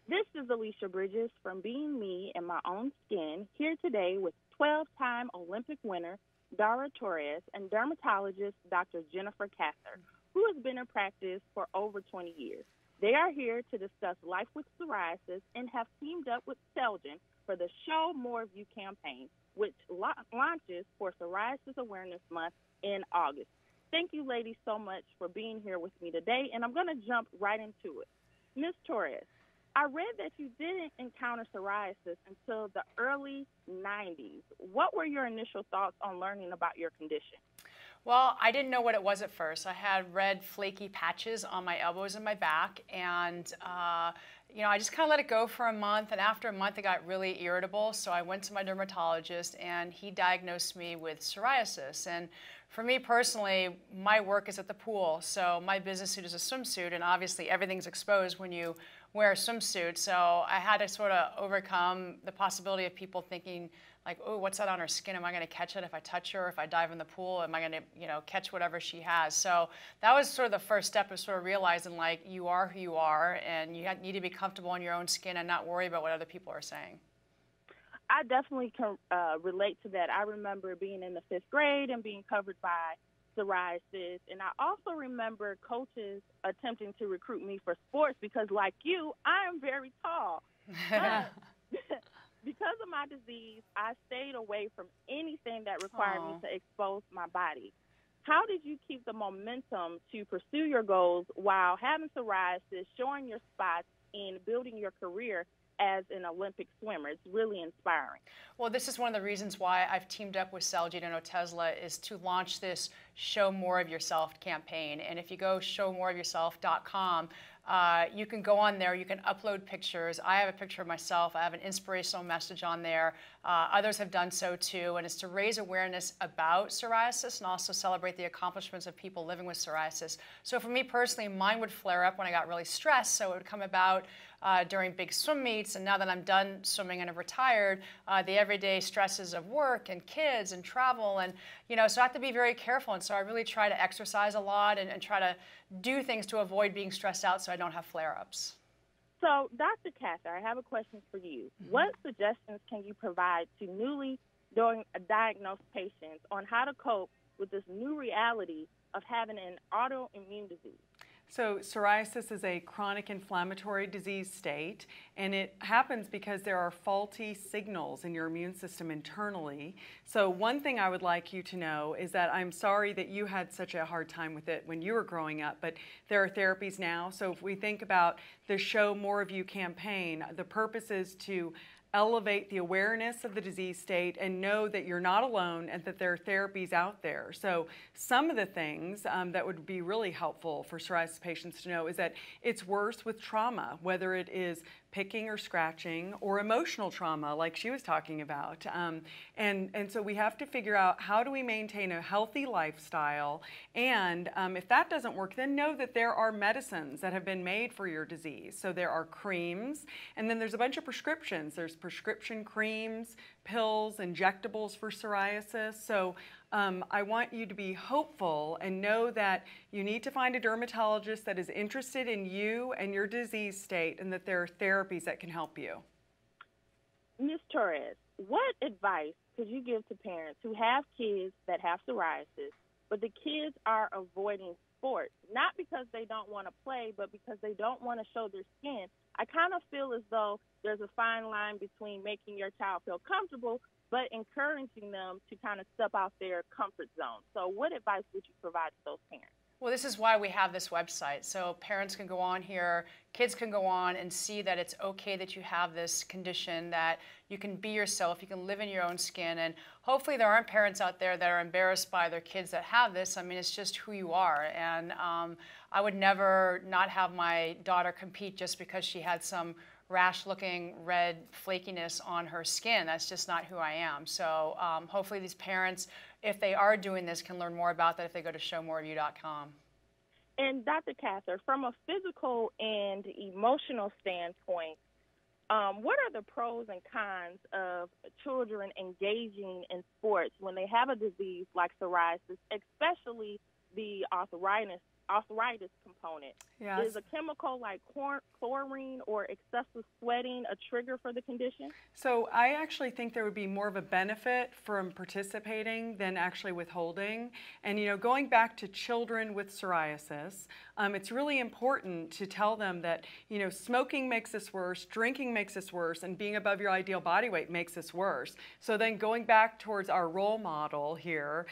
This is Alicia Bridges from Being Me in My Own Skin, here today with 12-time Olympic winner Dara Torres and dermatologist Dr. Jennifer Cather, who has been in practice for over 20 years. They are here to discuss life with psoriasis and have teamed up with Celgin for the Show More of You campaign, which launches for Psoriasis Awareness Month in August. Thank you, ladies, so much for being here with me today, and I'm going to jump right into it. Ms. Torres, I read that you didn't encounter psoriasis until the early 90s. What were your initial thoughts on learning about your condition? Well, I didn't know what it was at first. I had red flaky patches on my elbows and my back, and I just kind of let it go for a month, and after a month it got really irritable, so I went to my dermatologist, and he diagnosed me with psoriasis. And for me personally, my work is at the pool, so my business suit is a swimsuit, and obviously everything's exposed when you wear a swimsuit, so I had to sort of overcome the possibility of people thinking, like, oh, what's that on her skin? Am I going to catch it if I touch her? If I dive in the pool, am I going to, catch whatever she has? So that was sort of the first step, of sort of realizing, like, you are who you are, and you need to be comfortable in your own skin and not worry about what other people are saying. I definitely can relate to that. I remember being in the fifth grade and being covered by psoriasis, and I also remember coaches attempting to recruit me for sports because, like you, I am very tall. But because of my disease, I stayed away from anything that required me to expose my body. How did you keep the momentum to pursue your goals while having psoriasis, showing your spots, and building your career as an Olympic swimmer? It's really inspiring. Well, this is one of the reasons why I've teamed up with Celgin and Otezla, is to launch this Show More of Yourself campaign. And if you go showmoreofyourself.com, you can go on there, you can upload pictures. I have a picture of myself. I have an inspirational message on there. Others have done so too, and it's to raise awareness about psoriasis and also celebrate the accomplishments of people living with psoriasis. So for me personally, mine would flare up when I got really stressed, so it would come about during big swim meets, and now that I'm done swimming and have retired, the everyday stresses of work and kids and travel, and so I have to be very careful, and so I really try to exercise a lot and try to do things to avoid being stressed out so I don't have flare-ups. So, Dr. Cather, I have a question for you. What suggestions can you provide to newly diagnosed patients on how to cope with this new reality of having an autoimmune disease? So psoriasis is a chronic inflammatory disease state, and it happens because there are faulty signals in your immune system internally. So one thing I would like you to know is that I'm sorry that you had such a hard time with it when you were growing up, but there are therapies now. So if we think about the Show More of You campaign, the purpose is to elevate the awareness of the disease state and know that you're not alone and that there are therapies out there. So some of the things that would be really helpful for psoriasis patients to know is that it's worse with trauma, whether it is picking or scratching, or emotional trauma like she was talking about. And so we have to figure out, how do we maintain a healthy lifestyle? And if that doesn't work, then know that there are medicines that have been made for your disease. So there are creams, and then there's a bunch of prescriptions. There's prescription creams, pills, injectables for psoriasis. So I want you to be hopeful and know that you need to find a dermatologist that is interested in you and your disease state, and that there are therapies that can help you. Ms. Torres, what advice could you give to parents who have kids that have psoriasis, but the kids are avoiding sports, not because they don't want to play, but because they don't want to show their skin? I kind of feel as though there's a fine line between making your child feel comfortable but encouraging them to kind of step out their comfort zone. So what advice would you provide to those parents? Well, this is why we have this website. So parents can go on here, kids can go on and see that it's okay that you have this condition, that you can be yourself, you can live in your own skin, and hopefully there aren't parents out there that are embarrassed by their kids that have this. I mean, it's just who you are. And I would never not have my daughter compete just because she had some rash-looking red flakiness on her skin. That's just not who I am. So hopefully these parents, if they are doing this, can learn more about that if they go to showmoreofyou.com. And Dr. Cather, from a physical and emotional standpoint, what are the pros and cons of children engaging in sports when they have a disease like psoriasis, especially the arthritis arthritis component. Yes. Is a chemical like chlorine or excessive sweating a trigger for the condition? So I actually think there would be more of a benefit from participating than actually withholding. And going back to children with psoriasis, it's really important to tell them that smoking makes this worse, drinking makes this worse, and being above your ideal body weight makes this worse. So then going back towards our role model here,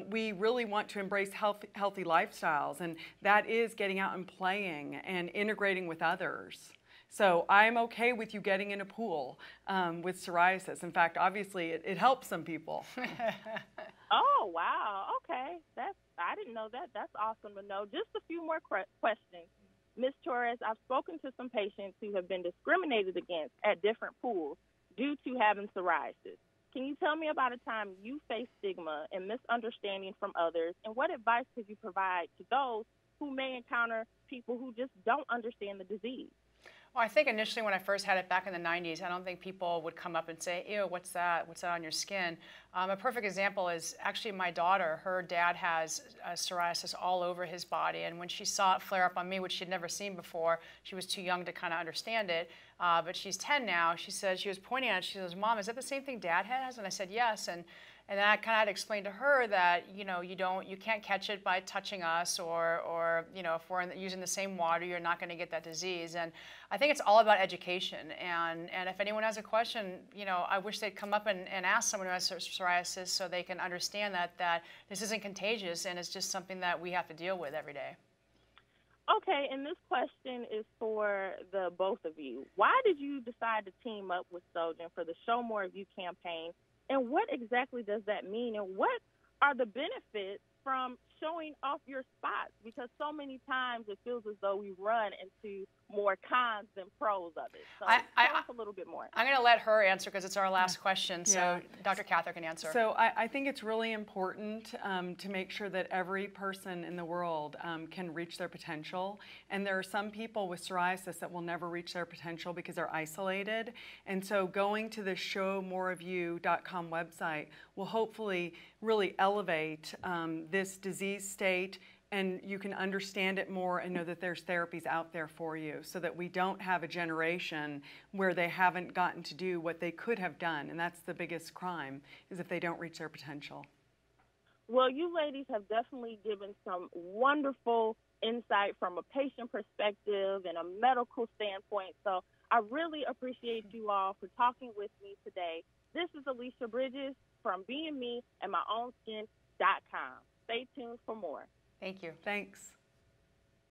we really want to embrace healthy lifestyles, and that is getting out and playing and integrating with others. So I'm okay with you getting in a pool with psoriasis. In fact, obviously, it helps some people. Oh, wow. Okay. I didn't know that. That's awesome to know. Just a few more questions. Ms. Torres, I've spoken to some patients who have been discriminated against at different pools due to having psoriasis. Can you tell me about a time you faced stigma and misunderstanding from others, and what advice could you provide to those who may encounter people who just don't understand the disease? Well, I think initially when I first had it back in the 90s, I don't think people would come up and say, ew, what's that? What's that on your skin? A perfect example is actually my daughter. Her dad has psoriasis all over his body, and when she saw it flare up on me, which she'd never seen before, she was too young to kind of understand it, but she's 10 now. She said, she was pointing at it, she says, Mom, is that the same thing Dad has? And I said, yes. And then I kind of had to explain to her that you can't catch it by touching us, or if we're using the same water, you're not going to get that disease. And I think it's all about education. And if anyone has a question, I wish they'd come up and ask someone who has psoriasis so they can understand that this isn't contagious and it's just something that we have to deal with every day. Okay, and this question is for the both of you. Why did you decide to team up with Sojourn for the Show More of You campaign? And what exactly does that mean? And what are the benefits from showing off your spots? Because so many times it feels as though we run into more cons than pros of it. So tell us a little bit more. I'm going to let her answer because it's our last question. So Yeah. Dr. Cather can answer. So I think it's really important to make sure that every person in the world can reach their potential. And there are some people with psoriasis that will never reach their potential because they're isolated. And so going to the showmoreofyou.com website will hopefully really elevate this disease state, and you can understand it more and know that there's therapies out there for you, so that we don't have a generation where they haven't gotten to do what they could have done. And that's the biggest crime, is if they don't reach their potential. Well, you ladies have definitely given some wonderful insight from a patient perspective and a medical standpoint. So I really appreciate you all for talking with me today. This is Alicia Bridges from BeingMe and MyOwnSkin.com. Stay tuned for more. Thank you. Thanks.